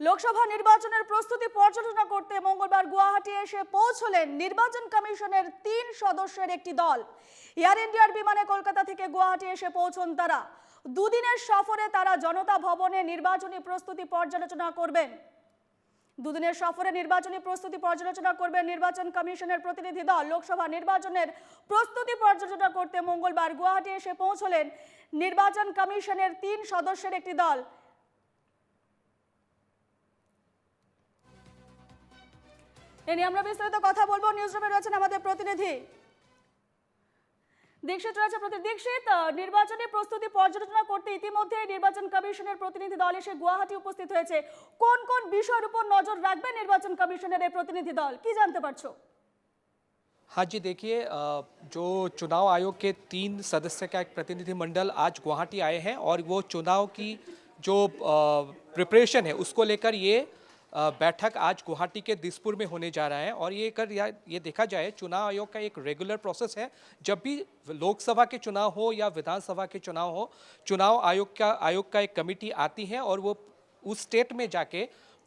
লোকসভা নির্বাচনের প্রস্তুতি পর্যালোচনা করতে মঙ্গলবার গুয়াহাটি এসে পৌঁছলেন নির্বাচন কমিশনের ৩ সদস্যের একটি দল। এয়ার ইন্ডিয়ার বিমানে কলকাতা থেকে গুয়াহাটি এসে পৌঁছন তারা। দুদিনের সফরে তারা জনতা ভবনে নির্বাচনী প্রস্তুতি পর্যালোচনা করবেন। দুদিনের সফরে নির্বাচনী প্রস্তুতি পর্যালোচনা করবেন নির্বাচন কমিশনের প্রতিনিধি দল। লোকসভা নির্বাচনের প্রস্তুতি পর্যালোচনা করতে মঙ্গলবার গুয়াহাটি এসে পৌঁছলেন নির্বাচন কমিশনের ৩ সদস্যের একটি দল। এ নিয়ে আমরা বিস্তারিত কথা বলবো। নিউজ রুমে রয়েছেন আমাদের প্রতিনিধি দীক্ষিত রয়েছে। দীক্ষিত, নির্বাচনী প্রস্তুতি পর্যালোচনা করতে ইতিমধ্যে নির্বাচন কমিশনের প্রতিনিধি দল এসে গুয়াহাটি উপস্থিত হয়েছে। কোন কোন বিষয়ের উপর নজর রাখবে নির্বাচন কমিশনের এই প্রতিনিধি দল, কি জানতে পারছো? हाँ जी, देखिए, जो चुनाव आयोग के 3 सदस्य का एक प्रतिनिधिमंडल आज गुवाहाटी आए हैं और वो चुनाव की जो प्रिपरेशन है उसको लेकर ये बैठक आज गुवाहाटी के दिसपुर में होने जा रहा है। और ये देखा जाए, चुनाव आयोग का एक रेगुलर प्रोसेस है। जब भी लोकसभा के चुनाव हो या विधानसभा के चुनाव हो, चुनाव आयोग का एक कमेटी आती है और वो उस स्टेट में जाके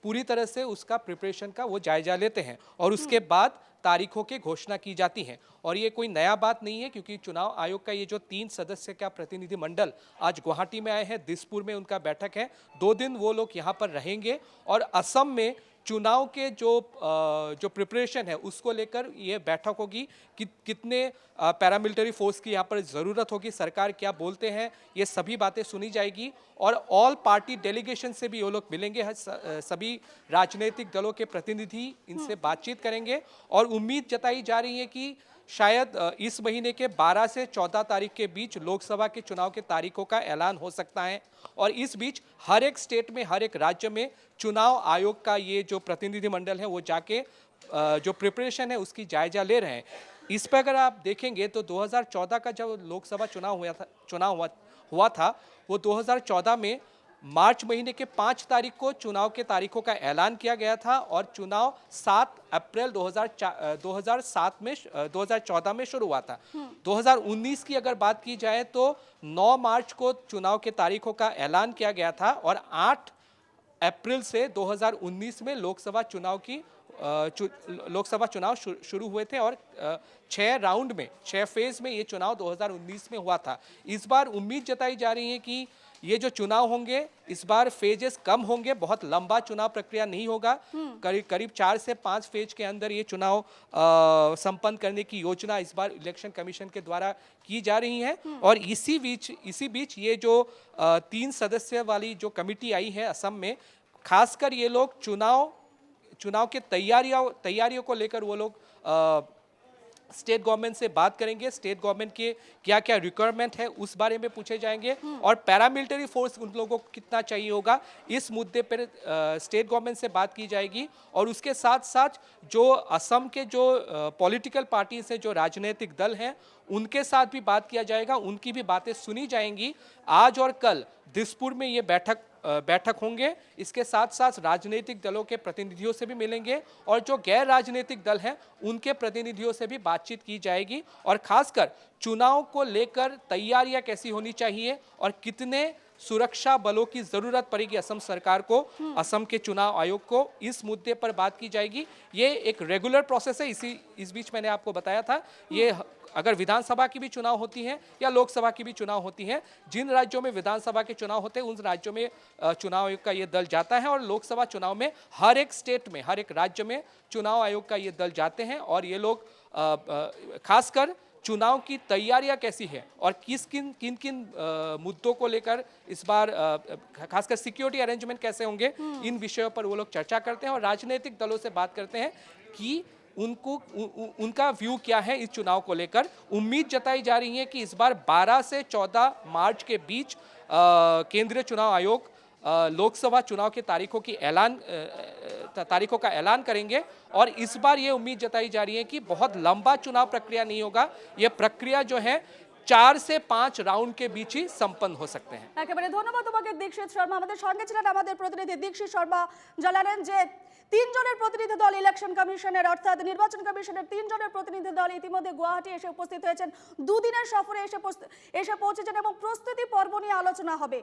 पूरी तरह से उसका प्रिपरेशन का वो जायजा लेते हैं और उसके बाद तारीखों की घोषणा की जाती है। और ये कोई नया बात नहीं है, क्योंकि चुनाव आयोग का ये जो 3 सदस्य का प्रतिनिधिमंडल आज गुवाहाटी में आए हैं, दिसपुर में उनका बैठक है। 2 दिन वो लोग यहाँ पर रहेंगे और असम में चुनाव के जो प्रिपरेशन है उसको लेकर ये बैठक होगी कि कितने पैरामिलिट्री फोर्स की यहाँ पर ज़रूरत होगी, सरकार क्या बोलते हैं, ये सभी बातें सुनी जाएगी। और ऑल पार्टी डेलीगेशन से भी वो लोग मिलेंगे, सभी राजनीतिक दलों के प्रतिनिधि इनसे बातचीत करेंगे। और उम्मीद जताई जा रही है कि शायद इस महीने के 12 से 14 तारीख के बीच लोकसभा के चुनाव के तारीखों का ऐलान हो सकता है। और इस बीच हर एक स्टेट में, हर एक राज्य में चुनाव आयोग का ये जो प्रतिनिधिमंडल है वो जाके जो प्रिपरेशन है उसकी जायजा ले रहे हैं। इस पर अगर आप देखेंगे तो 2014 का जब लोकसभा चुनाव हुआ था वो 2014 में मार्च महीने के 5 तारीख को चुनाव के तारीखों का ऐलान किया गया था और चुनाव 7 अप्रैल 2014 में शुरू हुआ था। 2019 की अगर बात की जाए तो 9 मार्च को चुनाव के तारीखों का ऐलान किया गया था और 8 अप्रैल से 2019 में लोकसभा चुनाव शुरू हुए थे और 6 राउंड में, 6 फेज में ये चुनाव 2019 में हुआ था। इस बार उम्मीद जताई जा रही है कि ये जो चुनाव होंगे इस बार फेजेस कम होंगे, बहुत लंबा चुनाव प्रक्रिया नहीं होगा। करीब 4 से 5 फेज के अंदर ये चुनाव संपन्न करने की योजना इस बार इलेक्शन कमीशन के द्वारा की जा रही है। और इसी बीच ये जो 3 सदस्य वाली जो कमेटी आई है असम में, खासकर ये लोग चुनाव के तैयारियों को लेकर वो लोग स्टेट गवर्नमेंट से बात करेंगे। स्टेट गवर्नमेंट के क्या क्या रिक्वायरमेंट है उस बारे में पूछे जाएंगे और पैरामिलिट्री फोर्स उन लोगों को कितना चाहिए होगा इस मुद्दे पर स्टेट गवर्नमेंट से बात की जाएगी। और उसके साथ साथ जो असम के जो पॉलिटिकल पार्टी से जो राजनीतिक दल हैं उनके साथ भी बात किया जाएगा, उनकी भी बातें सुनी जाएंगी। आज और कल दिसपुर में ये बैठक होंगे। इसके साथ साथ राजनीतिक दलों के प्रतिनिधियों से भी मिलेंगे और जो गैर राजनीतिक दल हैं उनके प्रतिनिधियों से भी बातचीत की जाएगी। और खासकर चुनाव को लेकर तैयारियां कैसी होनी चाहिए और कितने सुरक्षा बलों की जरूरत पड़ेगी असम सरकार को, असम के चुनाव आयोग को, इस मुद्दे पर बात की जाएगी। ये एक रेगुलर प्रोसेस है। इस बीच मैंने आपको बताया था, ये अगर विधानसभा की भी चुनाव होती हैं या लोकसभा की भी चुनाव होती हैं, जिन राज्यों में विधानसभा के चुनाव होते हैं उन राज्यों में चुनाव आयोग का ये दल जाता है। और लोकसभा चुनाव में हर एक स्टेट में, हर एक राज्य में चुनाव आयोग का ये दल जाते हैं और ये लोग खासकर चुनाव की तैयारियां कैसी है और किन किन मुद्दों को लेकर इस बार खासकर सिक्योरिटी अरेंजमेंट कैसे होंगे, इन विषयों पर वो लोग चर्चा करते हैं और राजनीतिक दलों से बात करते हैं कि उनका व्यू क्या है इस चुनाव को लेकर। उम्मीद जताई जा रही है कि इस बार 12 से 14 मार्च के बीच केंद्रीय चुनाव आयोग लोकसभा चुनाव के तारीखों का ऐलान करेंगे। और इस बार ये उम्मीद जताई जा रही है कि बहुत लंबा चुनाव प्रक्रिया नहीं होगा, ये प्रक्रिया जो है 4 से 5 राउंड के बीच ही संपन्न हो सकते हैं। একেবারে ধন্যবাদ তোমাকে দীক্ষিত শর্মা। আমাদের সঙ্গে ছিলেন আমাদের প্রতিনিধি দীক্ষিত শর্মা। জানালেন যে 3 জনের প্রতিনিধি দল ইলেকশন কমিশনের অর্থাৎ নির্বাচন কমিশনের 3 জনের প্রতিনিধি দল ইতিমধ্যে গুয়াহাটি এসে উপস্থিত হয়েছেন। দুদিনের সফরে এসে পৌঁছেছেন এবং প্রস্তুতি পর্ব নিয়ে আলোচনা হবে।